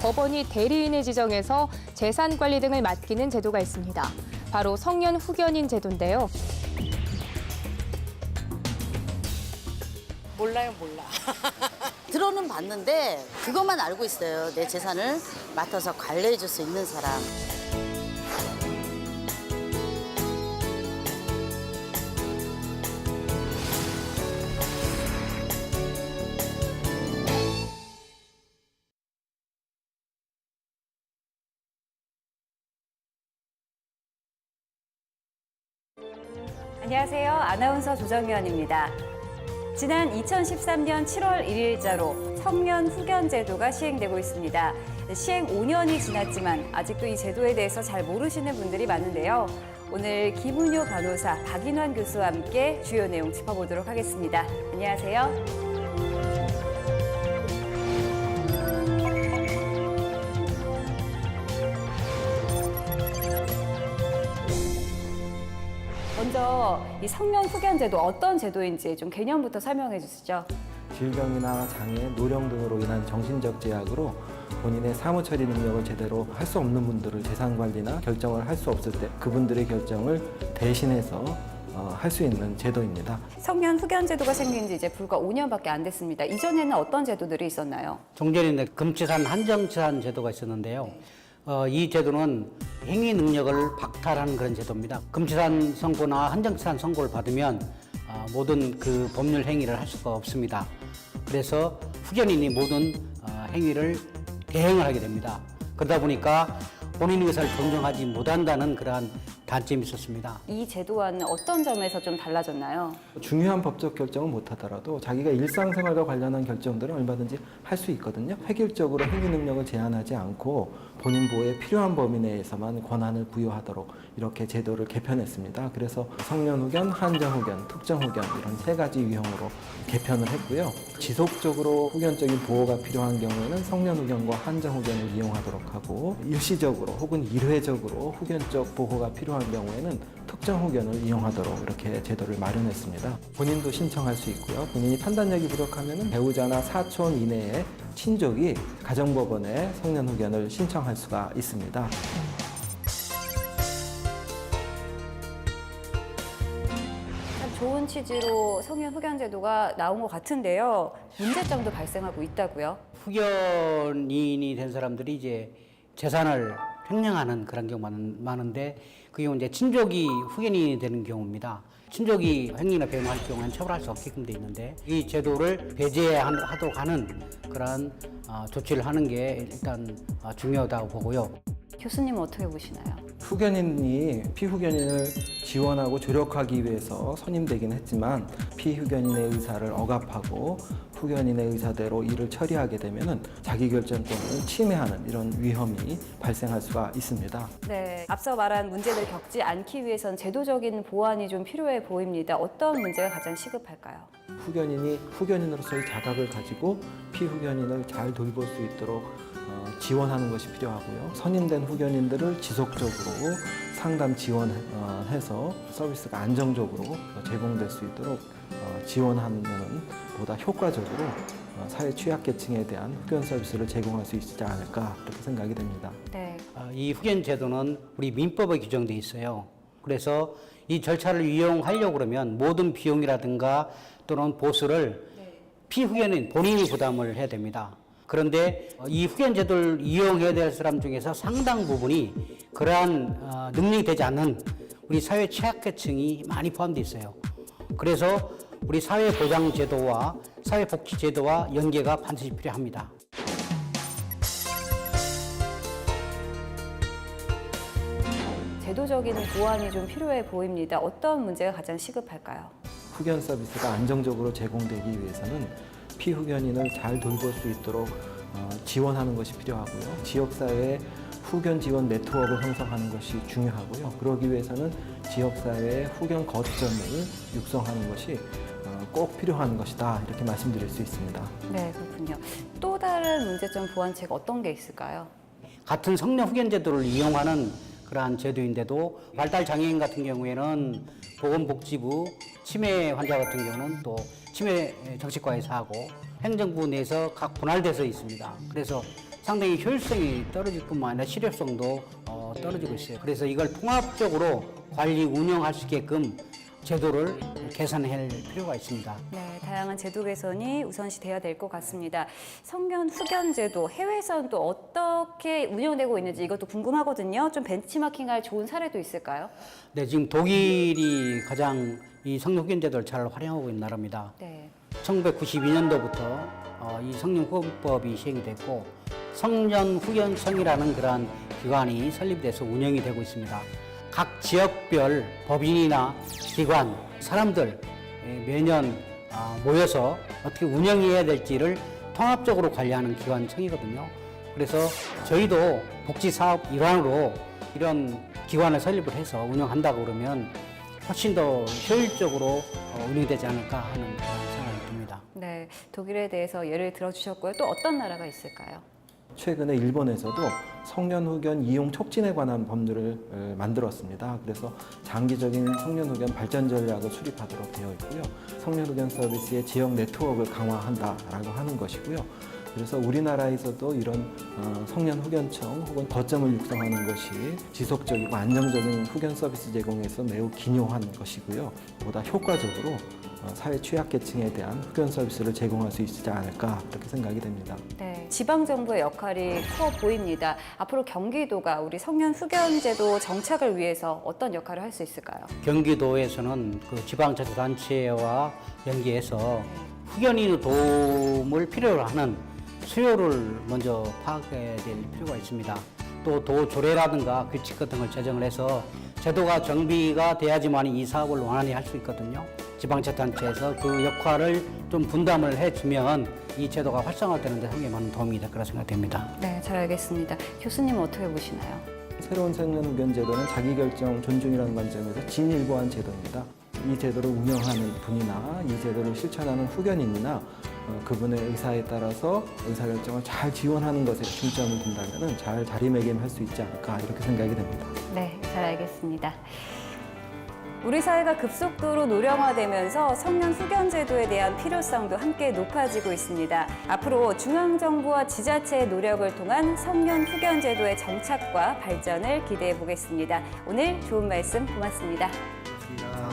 법원이 대리인을 지정해서 재산 관리 등을 맡기는 제도가 있습니다. 바로 성년 후견인 제도인데요. 몰라요, 몰라. 들어는 봤는데 그것만 알고 있어요. 내 재산을 맡아서 관리해 줄 수 있는 사람. 안녕하세요. 아나운서 조정현입니다. 지난 2013년 7월 1일자로 성년 후견 제도가 시행되고 있습니다. 시행 5년이 지났지만 아직도 이 제도에 대해서 잘 모르시는 분들이 많은데요. 오늘 김은효 변호사, 박인환 교수와 함께 주요 내용 짚어보도록 하겠습니다. 안녕하세요. 먼저 이 성년 후견 제도 어떤 제도인지 좀 개념부터 설명해 주시죠. 질병이나 장애, 노령 등으로 인한 정신적 제약으로 본인의 사무처리 능력을 제대로 할 수 없는 분들을 재산 관리나 결정을 할 수 없을 때 그분들의 결정을 대신해서 할 수 있는 제도입니다. 성년 후견 제도가 생긴 지 이제 불과 5년밖에 안 됐습니다. 이전에는 어떤 제도들이 있었나요? 종전에 금치산, 한정치산 제도가 있었는데요. 이 제도는 행위 능력을 박탈하는 그런 제도입니다. 금치산 선고나 한정치산 선고를 받으면 모든 그 법률 행위를 할 수가 없습니다. 그래서 후견인이 모든 행위를 대행을 하게 됩니다. 그러다 보니까 본인의 의사를 존중하지 못한다는 그러한 단점이 있었습니다. 이 제도와는 어떤 점에서 좀 달라졌나요? 중요한 법적 결정을 못하더라도 자기가 일상생활과 관련한 결정들은 얼마든지 할 수 있거든요. 획일적으로 행위 능력을 제한하지 않고 본인 보호에 필요한 범위 내에서만 권한을 부여하도록 이렇게 제도를 개편했습니다. 그래서 성년 후견, 한정 후견, 특정 후견 이런 세 가지 유형으로 개편을 했고요. 지속적으로 후견적인 보호가 필요한 경우에는 성년 후견과 한정 후견을 이용하도록 하고 일시적으로 혹은 일회적으로 후견적 보호가 필요한 경우에는 특정 후견을 이용하도록 이렇게 제도를 마련했습니다. 본인도 신청할 수 있고요. 본인이 판단력이 부족하면 배우자나 사촌 이내의 친족이 가정법원에 성년 후견을 신청할 수가 있습니다. 참 좋은 취지로 성년 후견 제도가 나온 것 같은데요. 문제점도 발생하고 있다고요? 후견인이 된 사람들이 이제 재산을 횡령하는 그런 경우가 많은데 그 경우 이제 친족이 후견인이 되는 경우입니다. 친족이 횡령이나 배임할 경우에는 처벌할 수 없게끔 돼 있는데 이 제도를 배제하도록 하는 그런 조치를 하는 게 일단 중요하다고 보고요. 교수님은 어떻게 보시나요? 후견인이 피후견인을 지원하고 조력하기 위해서 선임되긴 했지만 피후견인의 의사를 억압하고 후견인의 의사대로 일을 처리하게 되면 자기 결정권을 침해하는 이런 위험이 발생할 수가 있습니다. 네, 앞서 말한 문제를 겪지 않기 위해선 제도적인 보완이 좀 필요해 보입니다. 어떤 문제가 가장 시급할까요? 후견인이 후견인으로서의 자각을 가지고 피후견인을 잘 돌볼 수 있도록 지원하는 것이 필요하고요. 선임된 후견인들을 지속적으로 상담 지원해서 서비스가 안정적으로 제공될 수 있도록 지원하면 보다 효과적으로 사회 취약계층에 대한 후견 서비스를 제공할 수 있지 않을까 그렇게 생각이 됩니다. 네. 이 후견 제도는 우리 민법에 규정돼 있어요. 그래서 이 절차를 이용하려고 그러면 모든 비용이라든가 또는 보수를 피후견인 본인이 부담을 해야 됩니다. 그런데 이 후견 제도를 이용해야 될 사람 중에서 상당 부분이 그러한 능력이 되지 않는 우리 사회 취약계층이 많이 포함되어 있어요. 그래서 우리 사회보장제도와 사회복지제도와 연계가 반드시 필요합니다. 제도적인 보완이 좀 필요해 보입니다. 어떤 문제가 가장 시급할까요? 후견 서비스가 안정적으로 제공되기 위해서는 피후견인을 잘 돌볼 수 있도록 지원하는 것이 필요하고요. 지역사회에 후견 지원 네트워크를 형성하는 것이 중요하고요. 그러기 위해서는 지역사회의 후견 거점을 육성하는 것이 꼭 필요한 것이다 이렇게 말씀드릴 수 있습니다. 네, 그렇군요. 또 다른 문제점 보완책 어떤 게 있을까요? 같은 성년 후견 제도를 이용하는 그러한 제도인데도 발달 장애인 같은 경우에는 보건복지부, 치매 환자 같은 경우는 또 치매 정신과에서 하고 행정부 내에서 각 분할돼서 있습니다. 그래서 상당히 효율성이 떨어질 뿐만 아니라 실효성도 떨어지고 있어요. 그래서 이걸 통합적으로 관리 운영할 수 있게끔 제도를 개선할 필요가 있습니다. 네, 다양한 제도 개선이 우선시 돼야 될 것 같습니다. 성년 후견 제도 해외에서는 또 어떻게 운영되고 있는지 이것도 궁금하거든요. 좀 벤치마킹할 좋은 사례도 있을까요? 네, 지금 독일이 가장 이 성년 후견 제도를 잘 활용하고 있는 나라입니다. 네. 1992년도부터 이 성년 후견법이 시행이 됐고 성년 후견청이라는 그러한 기관이 설립돼서 운영이 되고 있습니다. 각 지역별 법인이나 기관, 사람들 매년 모여서 어떻게 운영해야 될지를 통합적으로 관리하는 기관청이거든요. 그래서 저희도 복지사업 일환으로 이런 기관을 설립을 해서 운영한다고 그러면 훨씬 더 효율적으로 운영되지 않을까 하는 그런 생각이 듭니다. 네, 독일에 대해서 예를 들어주셨고요. 또 어떤 나라가 있을까요? 최근에 일본에서도 성년 후견 이용 촉진에 관한 법률을 만들었습니다. 그래서 장기적인 성년 후견 발전 전략을 수립하도록 되어 있고요. 성년 후견 서비스의 지역 네트워크를 강화한다라고 하는 것이고요. 그래서 우리나라에서도 이런 성년 후견청 혹은 거점을 육성하는 것이 지속적이고 안정적인 후견 서비스 제공에서 매우 기요한 것이고요. 보다 효과적으로 사회 취약계층에 대한 후견 서비스를 제공할 수 있지 않을까 그렇게 생각이 됩니다. 네, 지방정부의 역할이 커 보입니다. 앞으로 경기도가 우리 성년 후견제도 정착을 위해서 어떤 역할을 할 수 있을까요? 경기도에서는 그 지방자치단체와 연계해서 후견인의 도움을 필요로 하는 수요를 먼저 파악해야 될 필요가 있습니다. 또 도조례라든가 규칙 같은 걸 제정을 해서 제도가 정비가 돼야지만 이 사업을 원활히 할 수 있거든요. 지방자치단체에서 그 역할을 좀 분담을 해주면 이 제도가 활성화되는 데 상당히 많은 도움이 될 거라 생각됩니다. 네, 잘 알겠습니다. 교수님은 어떻게 보시나요? 새로운 성년 후견 제도는 자기결정 존중이라는 관점에서 진일보한 제도입니다. 이 제도를 운영하는 분이나 이 제도를 실천하는 후견인이나 그분의 의사에 따라서 의사결정을 잘 지원하는 것에 중점을 둔다면 잘 자리매김할 수 있지 않을까 이렇게 생각이 됩니다. 네, 잘 알겠습니다. 우리 사회가 급속도로 노령화되면서 성년 후견 제도에 대한 필요성도 함께 높아지고 있습니다. 앞으로 중앙정부와 지자체의 노력을 통한 성년 후견 제도의 정착과 발전을 기대해 보겠습니다. 오늘 좋은 말씀 고맙습니다. 고맙습니다.